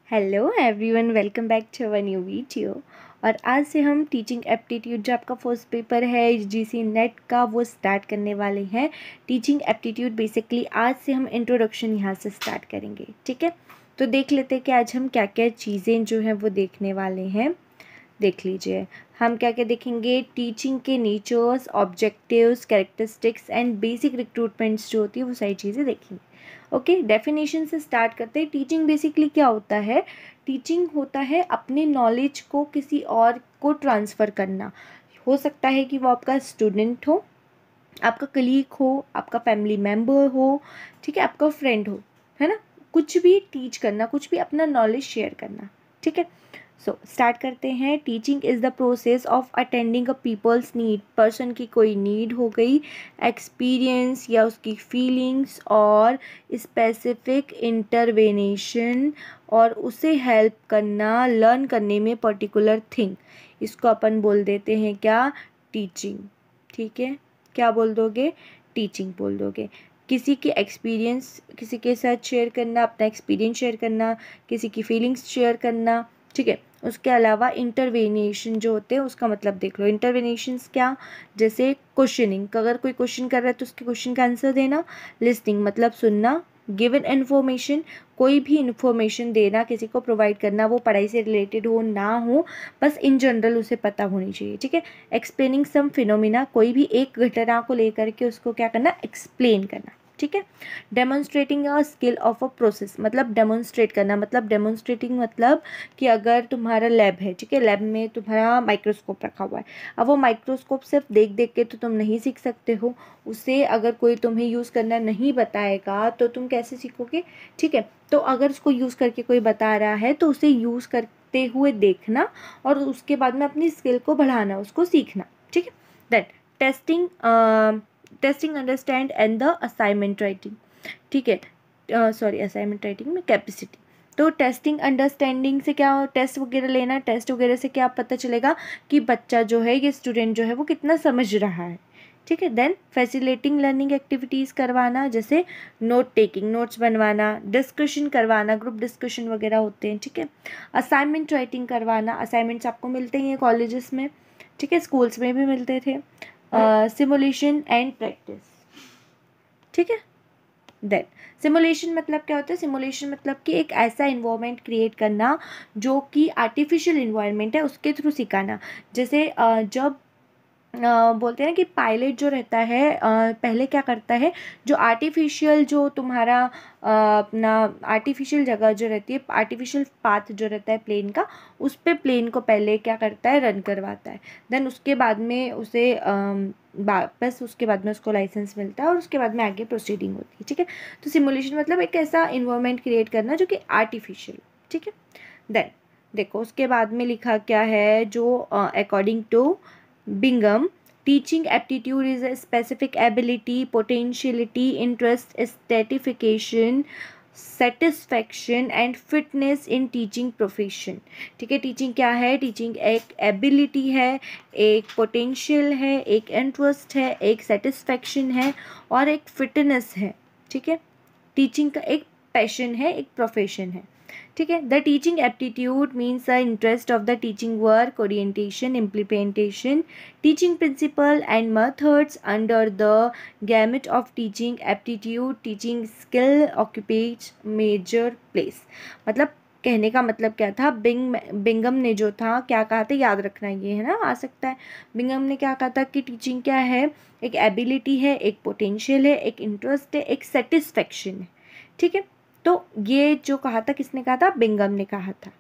Hello everyone, welcome back to our new video. और आज से हम टीचिंग एप्टीट्यूड जो आपका फर्स्ट पेपर है जीसी नेट का वो स्टार्ट करने वाले हैं। टीचिंग एप्टीट्यूड बेसिकली आज से हम इंट्रोडक्शन यहाँ से स्टार्ट करेंगे, ठीक है। तो देख लेते हैं कि आज हम क्या क्या चीज़ें जो हैं वो देखने वाले हैं। देख लीजिए हम क्या क्या देखेंगे। टीचिंग के natures, objectives, characteristics and basic recruitments जो होती है वो सारी चीज़ें देखेंगे। ओके, डेफिनेशन से स्टार्ट करते हैं। टीचिंग बेसिकली क्या होता है? टीचिंग होता है अपने नॉलेज को किसी और को ट्रांसफ़र करना। हो सकता है कि वो आपका स्टूडेंट हो, आपका कलीग हो, आपका फैमिली मेम्बर हो, ठीक है, आपका फ्रेंड हो, है ना। कुछ भी टीच करना, कुछ भी अपना नॉलेज शेयर करना, ठीक है। सो स्टार्ट करते हैं। Teaching is the process of attending a people's need. Person की कोई नीड हो गई, एक्सपीरियंस या उसकी फीलिंग्स और स्पेसिफिक इंटरवेनेशन, और उसे हेल्प करना लर्न करने में पर्टिकुलर थिंग। इसको अपन बोल देते हैं क्या? टीचिंग, ठीक है। क्या बोल दोगे? टीचिंग बोल दोगे। किसी के एक्सपीरियंस, किसी के साथ शेयर करना, अपना एक्सपीरियंस शेयर करना, किसी की फीलिंग्स शेयर करना, ठीक है। उसके अलावा इंटरवेनेशन जो होते हैं उसका मतलब देख लो। इंटरवेनेशंस क्या? जैसे क्वेश्चनिंग, अगर कोई क्वेश्चन कर रहा है तो उसके क्वेश्चन का आंसर देना। लिसनिंग मतलब सुनना। गिवन इन्फॉर्मेशन, कोई भी इन्फॉर्मेशन देना, किसी को प्रोवाइड करना, वो पढ़ाई से रिलेटेड हो ना हो, बस इन जनरल उसे पता होनी चाहिए, ठीक है। एक्सप्लेनिंग सम फिनोमिना, कोई भी एक घटना को लेकर के उसको क्या करना? एक्सप्लेन करना, ठीक है। Demonstrating a skill of a process, मतलब डेमोन्स्ट्रेट करना, मतलब डेमोन्स्ट्रेटिंग मतलब कि अगर तुम्हारा लैब है, ठीक है, लैब में तुम्हारा माइक्रोस्कोप रखा हुआ है। अब वो माइक्रोस्कोप सिर्फ देख देख के तो तुम नहीं सीख सकते हो, उसे अगर कोई तुम्हें यूज़ करना नहीं बताएगा तो तुम कैसे सीखोगे, ठीक है। तो अगर उसको यूज़ करके कोई बता रहा है तो उसे यूज़ करते हुए देखना और उसके बाद में अपनी स्किल को बढ़ाना, उसको सीखना, ठीक है। That testing, testing understand and the assignment writing, ठीक है। सॉरी, असाइनमेंट राइटिंग में कैपेसिटी। तो टेस्टिंग अंडरस्टैंडिंग से क्या, टेस्ट वगैरह लेना, टेस्ट वगैरह से क्या पता चलेगा कि बच्चा जो है, ये स्टूडेंट जो है वो कितना समझ रहा है, ठीक है। देन फैसिलिटेटिंग लर्निंग एक्टिविटीज़ करवाना, जैसे नोट टेकिंग, नोट्स बनवाना, डिस्कशन करवाना, ग्रुप डिस्कशन वगैरह होते हैं, ठीक है। असाइनमेंट राइटिंग करवाना, असाइनमेंट्स आपको मिलते ही हैं कॉलेजेस में, ठीक है, स्कूल्स में भी मिलते थे। सिमुलेशन एंड प्रैक्टिस, ठीक है। देन सिमुलेशन मतलब क्या होता है? सिमुलेशन मतलब कि एक ऐसा इन्वायरमेंट क्रिएट करना जो कि आर्टिफिशियल इन्वायरमेंट है, उसके थ्रू सिखाना। जैसे जब बोलते हैं ना कि पायलट जो रहता है, पहले क्या करता है, जो आर्टिफिशियल, जो तुम्हारा अपना आर्टिफिशियल जगह जो रहती है, आर्टिफिशियल पाथ जो रहता है प्लेन का, उस पे प्लेन को पहले क्या करता है? रन करवाता है। देन उसके बाद में उसे वापस उसके बाद में उसको लाइसेंस मिलता है और उसके बाद में आगे प्रोसीडिंग होती है, ठीक है। तो सिमुलेशन मतलब एक ऐसा इन्वायरमेंट क्रिएट करना जो कि आर्टिफिशियल, ठीक है। देन देखो उसके बाद में लिखा क्या है, जो according to Bingham, teaching aptitude is a specific ability, potentiality, interest, stratification, satisfaction and fitness in teaching profession, ठीक है। टीचिंग क्या है? टीचिंग एक एबिलिटी है, एक पोटेंशियल है, एक इंटरेस्ट है, एक सेटिस्फैक्शन है और एक फिटनेस है, ठीक है। टीचिंग का एक पैशन है, एक प्रोफेशन है, ठीक है। The teaching aptitude means the interest of the teaching work, orientation, implementation, teaching principle and methods under the gamut of teaching aptitude, teaching skill occupies major place. मतलब कहने का मतलब क्या था? बिंगम ने जो था क्या कहा था, याद रखना, ये है ना, आ सकता है। बिंगम ने क्या कहा था कि टीचिंग क्या है? एक एबिलिटी है, एक पोटेंशियल है, एक इंटरेस्ट है, एक सेटिस्फैक्शन है, ठीक है। तो ये जो कहा था, किसने कहा था? बिंगम ने कहा था,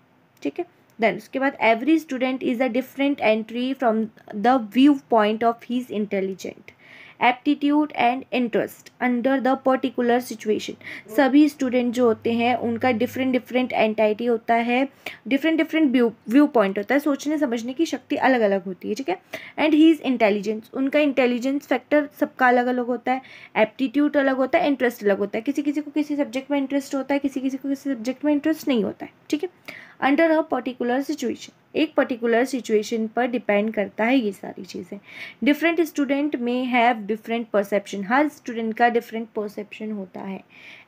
ठीक है। देन उसके बाद every student is a different entry from the view point of his intelligent aptitude and interest under the particular situation. सभी स्टूडेंट जो होते हैं उनका डिफरेंट डिफरेंट एंटाइटी होता है, डिफरेंट डिफरेंट व्यू पॉइंट होता है, सोचने समझने की शक्ति अलग अलग होती है, ठीक है। एंड ही इज़ इंटेलिजेंस, उनका इंटेलिजेंस फैक्टर सबका अलग अलग होता है, एप्टीट्यूड अलग होता है, इंटरेस्ट अलग होता है। किसी किसी को किसी सब्जेक्ट में इंटरेस्ट होता है, किसी किसी को किसी सब्जेक्ट में इंटरेस्ट नहीं होता है, ठीक है। अंडर अ पर्टिकुलर सिचुएशन, एक पर्टिकुलर सिचुएशन पर डिपेंड करता है ये सारी चीज़ें। डिफरेंट स्टूडेंट में हैव डिफरेंट परसेप्शन, हर स्टूडेंट का डिफरेंट परसेप्शन होता है।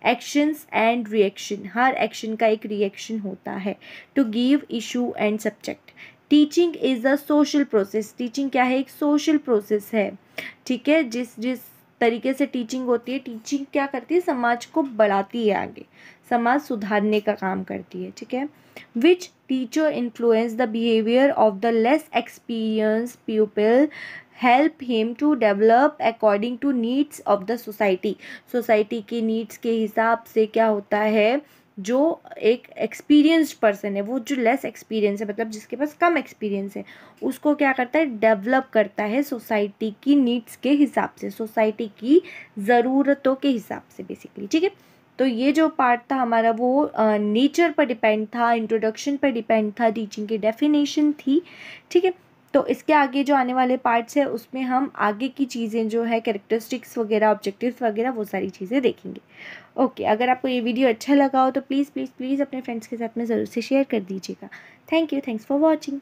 एक्शंस एंड रिएक्शन, हर एक्शन का एक रिएक्शन होता है। To give issue and subject, teaching is a social process, teaching क्या है, एक सोशल प्रोसेस है, ठीक है। जिस जिस तरीके से टीचिंग होती है, टीचिंग क्या करती है, समाज को बढ़ाती है आगे, समाज सुधारने का काम करती है, ठीक है। Which teacher influence the behaviour of the less experience people, help him to develop according to needs of the society, society के नीड्स के हिसाब से क्या होता है, जो एक एक्सपीरियंस्ड पर्सन है, वो जो लेस एक्सपीरियंस है, मतलब जिसके पास कम एक्सपीरियंस है, उसको क्या करता है, डेवलप करता है सोसाइटी की नीड्स के हिसाब से, सोसाइटी की ज़रूरतों के हिसाब से बेसिकली, ठीक है। तो ये जो पार्ट था हमारा वो नेचर पर डिपेंड था, इंट्रोडक्शन पर डिपेंड था, टीचिंग की डेफिनेशन थी, ठीक है। तो इसके आगे जो आने वाले पार्ट्स है उसमें हम आगे की चीज़ें जो है कैरेक्टरिस्टिक्स वगैरह, ऑब्जेक्टिव्स वगैरह, वो सारी चीज़ें देखेंगे। ओके, अगर आपको ये वीडियो अच्छा लगा हो तो प्लीज़ प्लीज़ प्लीज़ अपने फ्रेंड्स के साथ में ज़रूर से शेयर कर दीजिएगा। Thank you, thanks for watching.